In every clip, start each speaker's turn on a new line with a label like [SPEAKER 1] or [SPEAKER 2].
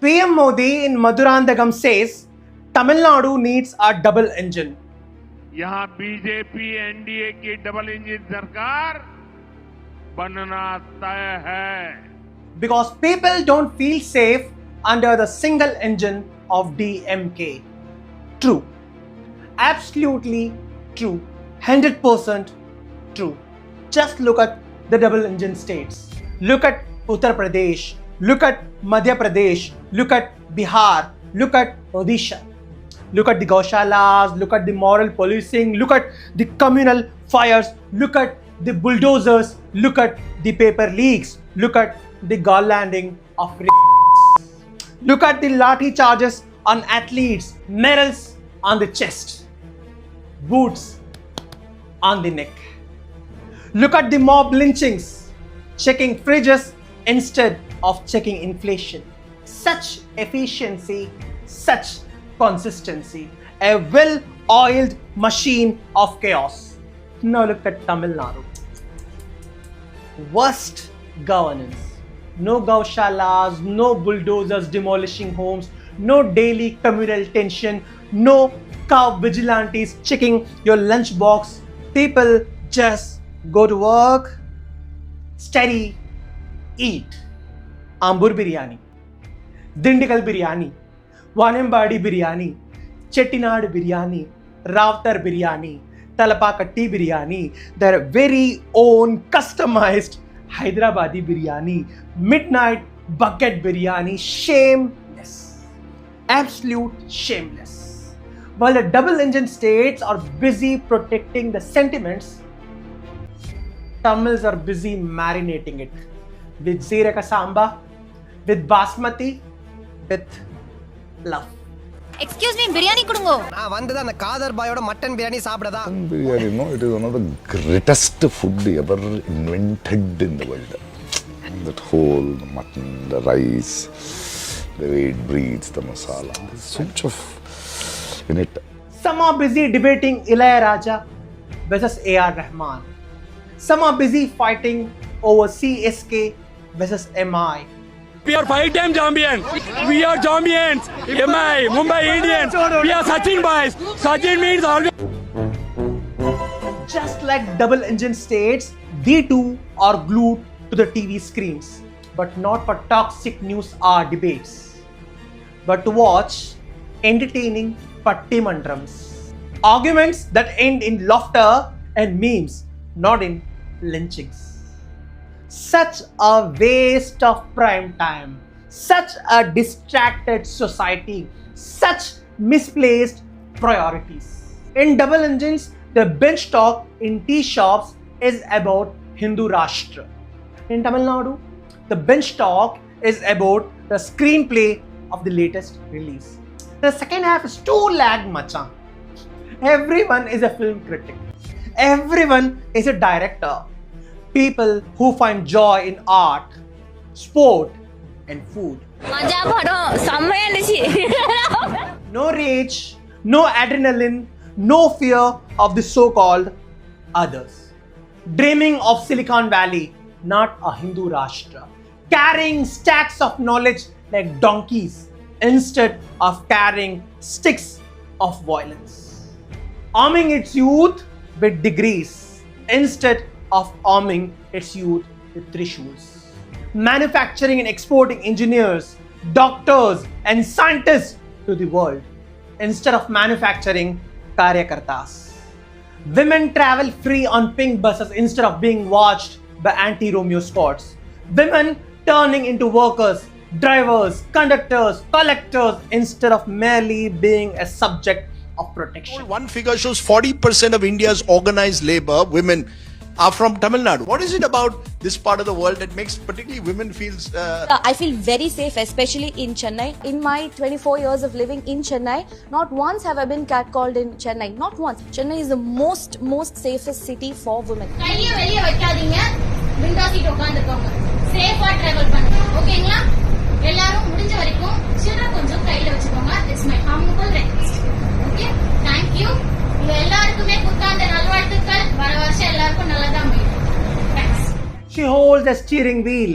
[SPEAKER 1] PM Modi in Madurantakam says Tamil Nadu needs a double engine.
[SPEAKER 2] यहाँ BJP NDA की double engine सरकार बनना तय है.
[SPEAKER 1] Because people don't feel safe under the single engine of DMK. True. Absolutely true. 100% true. Just look at the double engine states. Look at Uttar Pradesh. Look at Madhya Pradesh. Look at Bihar. Look at Odisha. Look at the Gaushalas. Look at the moral policing. Look at the communal fires. Look at the bulldozers. Look at the paper leaks. Look at the garlanding of Look at the lathi charges on athletes, medals on the chest, boots on the neck. Look at the mob lynchings, checking fridges instead of checking inflation. Such efficiency, such consistency, a well-oiled machine of chaos. Now look at Tamil Nadu. Worst governance. No gaushalas, no bulldozers demolishing homes, no daily communal tension, no cow vigilantes checking your lunchbox. People just go to work, study, eat. Ambur biryani, Dindikal biryani, Vanembadi biryani, Chettinad biryani, Ravtar biryani, Talapakatti biryani, their very own customized Hyderabadi biryani, midnight bucket biryani, shameless, absolute shameless. While the double engine states are busy protecting the sentiments, Tamils are busy marinating it with Ziraka Samba, with Basmati, with love.
[SPEAKER 3] Excuse me, biryani kudungo.
[SPEAKER 4] நான் வந்தது அந்த காதர் பாயோட mutton biryani சாப்பிடதா.
[SPEAKER 5] Biryani, no, it is one of the greatest food ever invented in the world. That whole mutton, the rice, the way it breathes, the masala. There's so much of in it.
[SPEAKER 1] Some are busy debating Ilayaraja versus A.R. Rahman. Some are busy fighting over CSK versus MI.
[SPEAKER 6] We are 5-time champions. We are champions. MI, Mumbai Indians. We are Sachin boys. Sachin means always.
[SPEAKER 1] Just like double engine states, they too are glued to the TV screens, but not for toxic news or debates, but to watch entertaining pattimandrams. Arguments that end in laughter and memes, not in lynchings. Such a waste of prime time, such a distracted society, such misplaced priorities. In double engines, the bench talk in tea shops is about Hindu Rashtra. In Tamil Nadu, the bench talk is about the screenplay of the latest release. The second half is too lag macha. Everyone is a film critic. Everyone is a director. People who find joy in art, sport, and food. No rage, no adrenaline, no fear of the so-called others. Dreaming of Silicon Valley, not a Hindu Rashtra. Carrying stacks of knowledge like donkeys instead of carrying sticks of violence. Arming its youth with degrees instead of arming its youth with trishuls. Manufacturing and exporting engineers, doctors, and scientists to the world instead of manufacturing karyakartas. Women travel free on pink buses instead of being watched by anti-Romeo squads. Women turning into workers, drivers, conductors, collectors instead of merely being a subject of protection.
[SPEAKER 7] One figure shows 40% of India's organized labor, women, are from Tamil Nadu. What is it about this part of the world that makes particularly women feel...
[SPEAKER 3] I feel very safe, especially in Chennai. In my 24 years of living in Chennai, not once have I been catcalled in Chennai. Not once. Chennai is the most safest city for women.
[SPEAKER 8] Window seat உட்கார்ந்துக்கோங்க. சேஃபா travel பண்ணுங்க. ஓகேங்களா? எல்லாரும் முடிஞ்ச வரைக்கும் children கொஞ்சம் கையில வச்சுக்கோங்க. It's my humble request. Okay? Thank you. எல்லாருக்குமே புத்தாண்டு நல்வாழ்த்துக்கள். வர வருஷம் எல்லாருக்கும் நல்லதா முடியும். Thanks.
[SPEAKER 1] She holds the steering wheel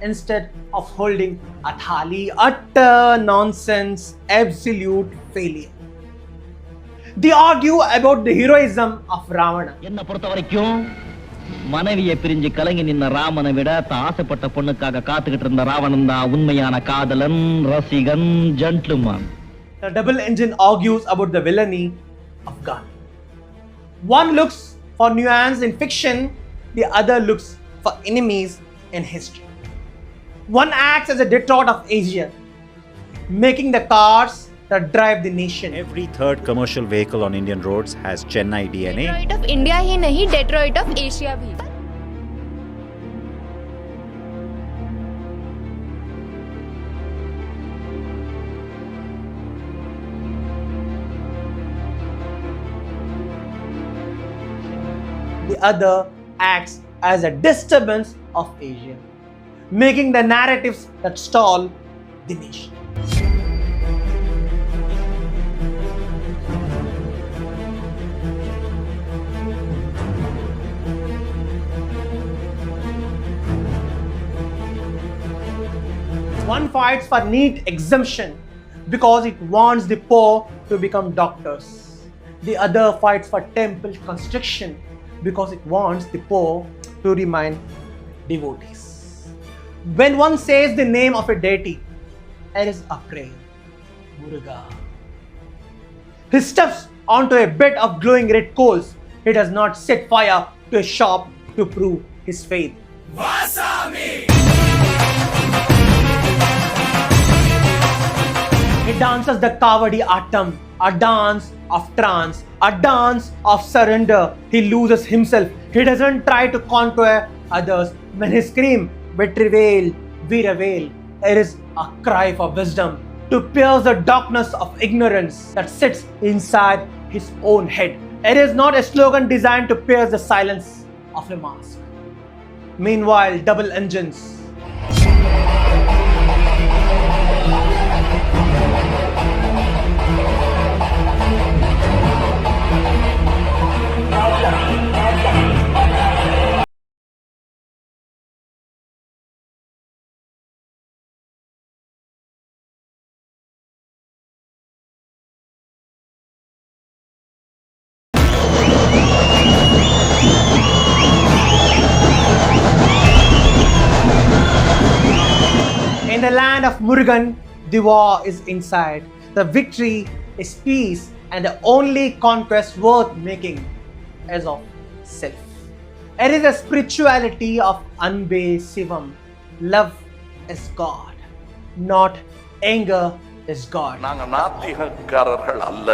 [SPEAKER 1] instead of holding a thali. Utter nonsense, absolute failure. They argue about the heroism of Ravana.
[SPEAKER 9] என்ன பொறுத்த வரைக்கும் மனைவியை பிரிஞ்சு கலங்கி நின்ன ராமனை விட ஆசைப்பட்ட பொண்ணுக்காக காத்துக்கிட்டு இருந்த ராவணன் தான் உண்மையான காதலன், ரசிகன், gentleman.
[SPEAKER 1] The double engine argues about the villainy of Gandhi. One looks for nuance in fiction, the other looks for enemies in history. One acts as a Detroit of Asia, making the cars that drive the nation.
[SPEAKER 10] Every third commercial vehicle on Indian roads has Chennai DNA.
[SPEAKER 3] Detroit of India ही नहीं, Detroit of Asia भी.
[SPEAKER 1] The other acts as a disturbance of Asia, making the narratives that stall the nation. One fights for neat exemption because it wants the poor to become doctors. The other fights for temple construction because it wants the poor to remain devotees. When one says the name of a deity, it is a prayer. Muruga. He steps onto a bed of glowing red coals. He does not set fire to a shop to prove his faith. Vasami! He dances the Kavadi Atam, a dance of trance, a dance of surrender. He loses himself. He doesn't try to conquer others. When he screams, "Vetrivel, Veeravel," it is a cry for wisdom to pierce the darkness of ignorance that sits inside his own head. It is not a slogan designed to pierce the silence of a mask. Meanwhile, double engines. In the land of Murugan, the war is inside. The victory is peace, and the only conquest worth making is of self. It is a spirituality of Anbe Sivam. Love is God, not anger is God.
[SPEAKER 5] நாங்க நாத்திகக்காரர்கள் அல்ல,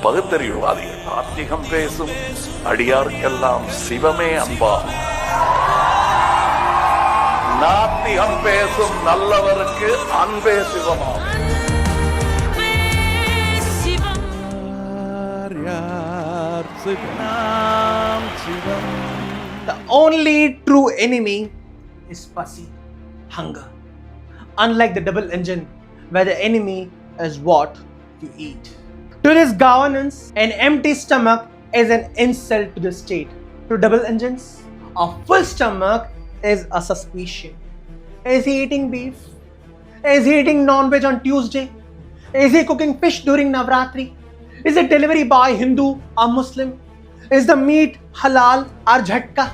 [SPEAKER 5] பகுத்தறிவுவாதிகள். நாத்திகம் பேசும் அடியாருக்கெல்லாம் சிவமே அன்பா. நாத்திகம் பேசும் நல்லவருக்கு அன்பே சிவமாம்.
[SPEAKER 1] The only true enemy is pussy, hunger. Unlike the double engine, where the enemy is what you eat. To this governance, an empty stomach is an insult to the state. To double engines, a full stomach is a suspicion. Is he eating beef? Is he eating non-veg on Tuesday? Is he cooking fish during Navratri? Is it delivery by Hindu or Muslim? Is the meat halal or jhatka?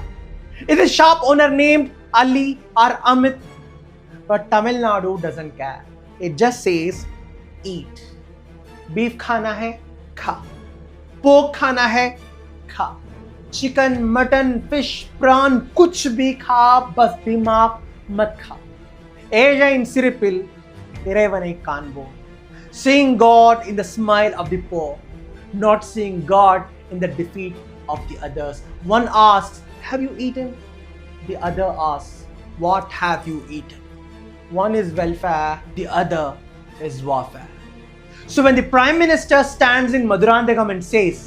[SPEAKER 1] Is the shop owner named Ali or Amit? But Tamil Nadu doesn't care. It just says eat. Beef khana hai? Kha. Pork khana hai? Kha. Chicken, mutton, fish, prawn, kuch bhi kha, bas dimag mat kha. Asia in Siripil, Irevanai Kanbo. Seeing God in the smile of the poor, not seeing God in the defeat of the others. One asks, "Have you eaten?" The other asks, "What have you eaten?" One is welfare, the other is warfare. So when the Prime Minister stands in Madurantakam and says,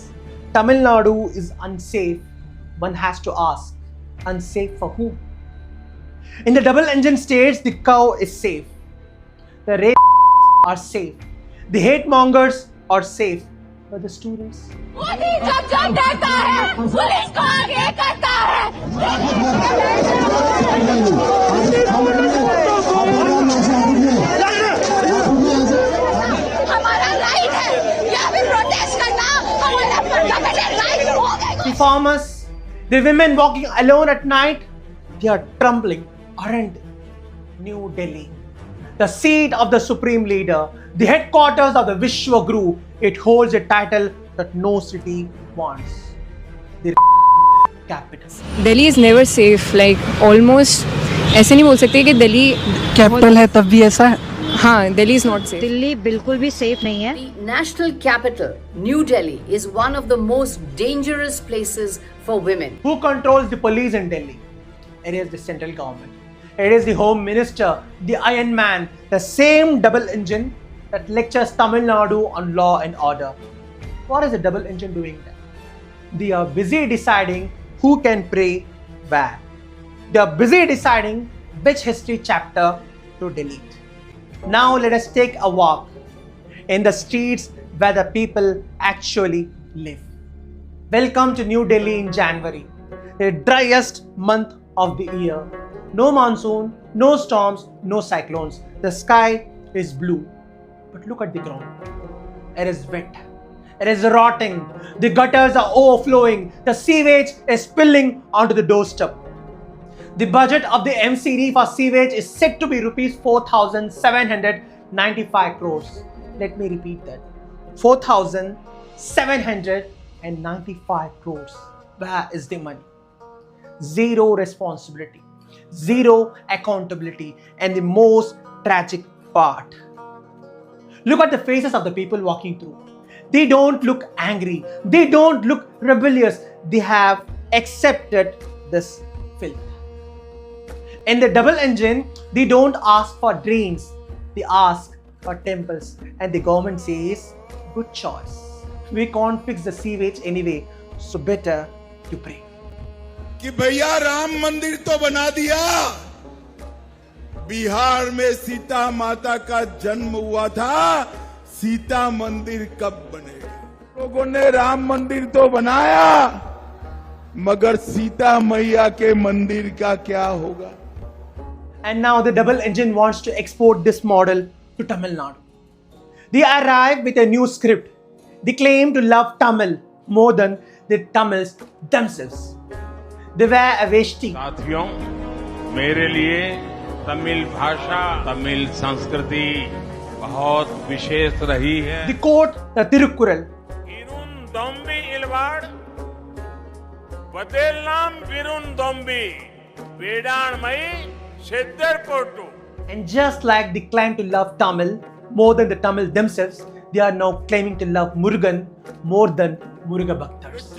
[SPEAKER 1] "Tamil Nadu is unsafe," one has to ask, unsafe for whom? In the double engine states, the cow is safe. The rapists are safe. The hate mongers are safe. But the students?
[SPEAKER 8] Modi जब जब डरता है, police को आगे करता है।
[SPEAKER 1] farmers, the women walking alone at night, they are trembling, aren't they? New Delhi, the seat of the supreme leader, the headquarters of the Vishwa Guru, it holds a title that no city wants. The capital.
[SPEAKER 11] Delhi is never safe. Like almost ऐसे नहीं बोल सकते कि Delhi
[SPEAKER 1] capital है तब भी ऐसा है.
[SPEAKER 11] हाँ, Delhi is not safe.
[SPEAKER 12] Delhi बिल्कुल भी सेफ नहीं है.
[SPEAKER 13] The national capital, New Delhi, is one of the most dangerous places for women.
[SPEAKER 1] Who controls the police in Delhi? It is the central government. It is the Home Minister, the Iron Man, the same double engine that lectures Tamil Nadu on law and order. What is the double engine doing there? They are busy deciding who can pray where. They are busy deciding which history chapter to delete. Now let us take a walk in the streets where the people actually live. Welcome to New Delhi in January, the driest month of the year. No monsoon, no storms, no cyclones. The sky is blue. But look at the ground. It is wet. It is rotting. The gutters are overflowing. The sewage is spilling onto the doorstep. The budget of the MCD for sewage is said to be rupees 4,795 crores. Let me repeat that. 4,795 crores. Where is the money? Zero responsibility, zero accountability, and the most tragic part. Look at the faces of the people walking through. They don't look angry. They don't look rebellious. They have accepted this filth. In the double engine, they don't ask for drains. They ask for temples. And the government says, good choice. We can't fix the sewage anyway, so better you pray.
[SPEAKER 14] कि भैया राम मंदिर तो बना दिया. बिहार में सीता माता का जन्म हुआ था. सीता मंदिर कब बनेगा? लोगों ने राम मंदिर तो बनाया, मगर सीता मैया के मंदिर का क्या होगा?
[SPEAKER 1] And now the double engine wants to export this model to Tamil Nadu. They arrive with a new script. They claim to love Tamil more than the Tamils themselves. They wear a veshti.
[SPEAKER 2] साथियों, मेरे लिए तमिल भाषा, तमिल संस्कृति बहुत विशेष रही है.
[SPEAKER 1] They quote the Tirukkural.
[SPEAKER 2] Irun dombi ilvad, badellam virun dombi, vedan mai seddar portu.
[SPEAKER 1] And just like they claim to love Tamil more than the Tamil themselves, they are now claiming to love Murugan more than Muruga Bhaktars.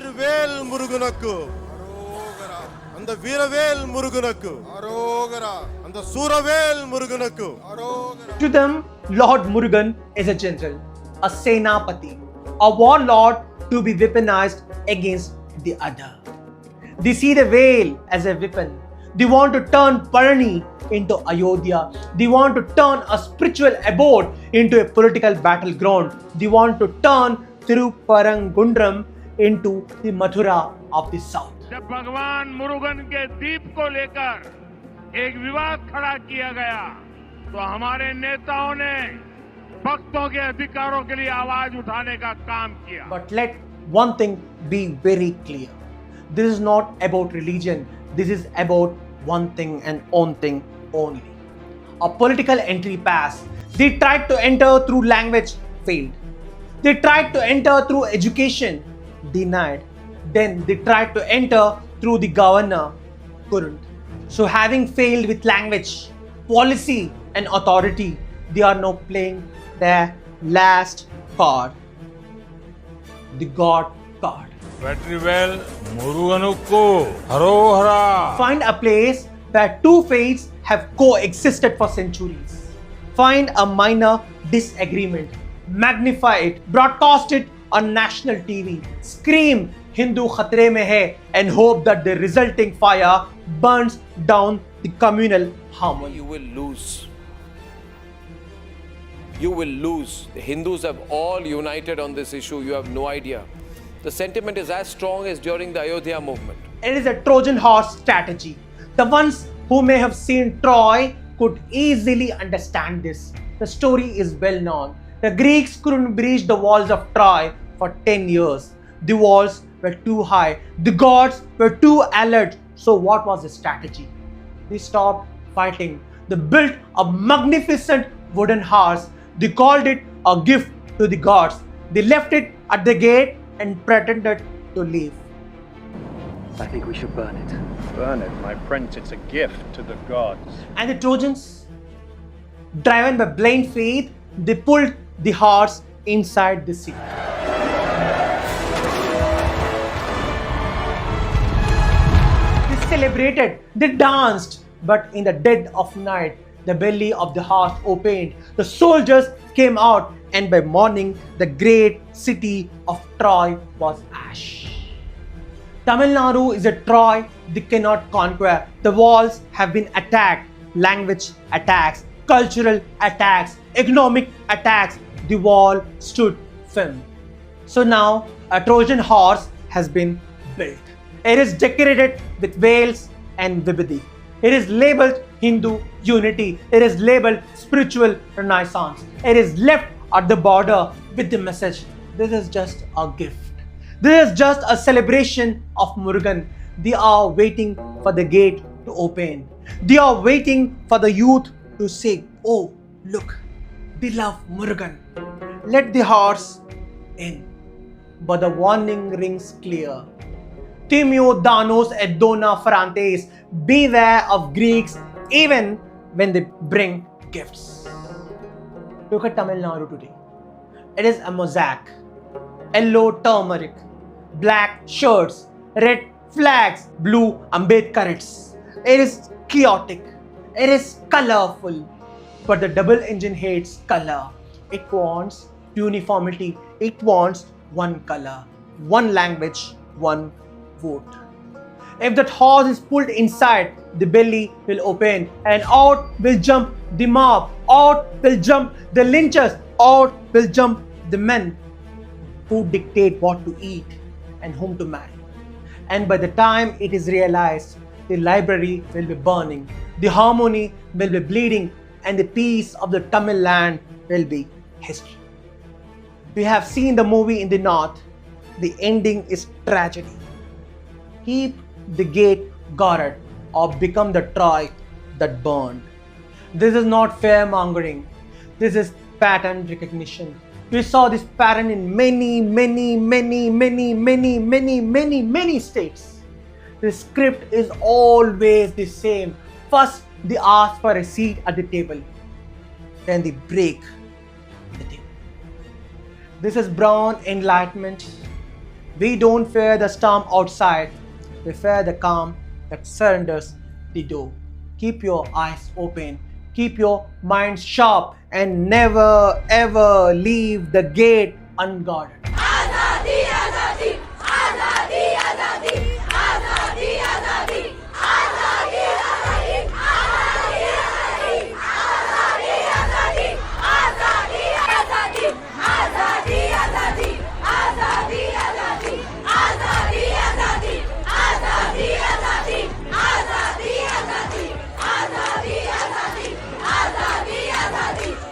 [SPEAKER 14] அந்த வீரவேல் முருகனுக்கு அரோகரா. அந்த சூரவேல் முருகனுக்கு அரோகரா.
[SPEAKER 1] To them, Lord Murugan is a general, a senapati, a warlord to be weaponized against the other. They see the veil as a weapon. They want to turn Parani into Ayodhya. They want to turn a spiritual abode into a political battleground. They want to turn Tirupparangundram into the Mathura of the south.
[SPEAKER 2] जब भगवान मुरुगन के दीप को लेकर एक विवाद खड़ा किया गया, तो हमारे नेताओं ने भक्तों के अधिकारों के लिए आवाज उठाने का काम किया.
[SPEAKER 1] But let one thing be very clear. This is not about religion. This is about one thing and one thing only. A political entry pass. They tried to enter through language, failed. They tried to enter through education, denied. Then they tried to enter through the governor, couldn't. So having failed with language, policy and authority, they are now playing their last card, the God card.
[SPEAKER 2] Vetrivel Muruganukku Harohara.
[SPEAKER 1] Find a place where two faiths have coexisted for centuries. Find a minor disagreement, magnify it, broadcast it on national TV, scream Hindu khatre mein hai, and hope that the resulting fire burns down the communal harmony.
[SPEAKER 15] You will lose. You will lose. The Hindus have all united on this issue. You have no idea. The sentiment is as strong as during the Ayodhya movement.
[SPEAKER 1] It is a Trojan horse strategy. The ones who may have seen Troy could easily understand this. The story is well known. The Greeks couldn't breach the walls of Troy for 10 years. The walls were too high. The gods were too alert. So what was the strategy? They stopped fighting. They built a magnificent wooden horse. They called it a gift to the gods. They left it at the gate and pretended to leave.
[SPEAKER 16] I think we should burn it. Burn it, my prince. It's a gift to the gods.
[SPEAKER 1] And the Trojans, driven by blind faith, they pulled the horse inside the city. They celebrated, they danced, but in the dead of night, the belly of the horse opened. The soldiers came out, and by morning, the great city of Troy was ash. Tamil Nadu is a Troy they cannot conquer. The walls have been attacked. Language attacks, cultural attacks, economic attacks. The wall stood firm. So now a Trojan horse has been built. It is decorated with veils and vibhidi. It is labeled Hindu unity. It is labeled spiritual renaissance. It is left at the border with the message, this is just a gift. This is just a celebration of Murugan. They are waiting for the gate to open. They are waiting for the youth to say, oh, look, they love Murugan. Let the horse in. But the warning rings clear. Timeo danos et dona ferrantes. Beware of Greeks even when they bring gifts. Look at Tamil Nadu today. It is a mosaic. Yellow turmeric, black shirts, red flags, blue Ambedkarites. It is chaotic. It is colorful. But the double engine hates color. It wants uniformity. It wants one color, one language, one vote. If that horse is pulled inside, the belly will open and out will jump the mob, out will jump the lynchers, out will jump the men who dictate what to eat and whom to marry. And by the time it is realized, the library will be burning, the harmony will be bleeding, and the peace of the Tamil land will be history. We have seen the movie in the north. The ending is tragedy. Keep the gate guarded or become the Troy that burned. This is not fear-mongering. This is pattern recognition. We saw this pattern in many states. The script is always the same. First, they ask for a seat at the table. Then they break the table. This is brown enlightenment. We don't fear the storm outside. We fear the calm that surrenders the door. Keep your eyes open. Keep your mind sharp and never ever leave the gate unguarded.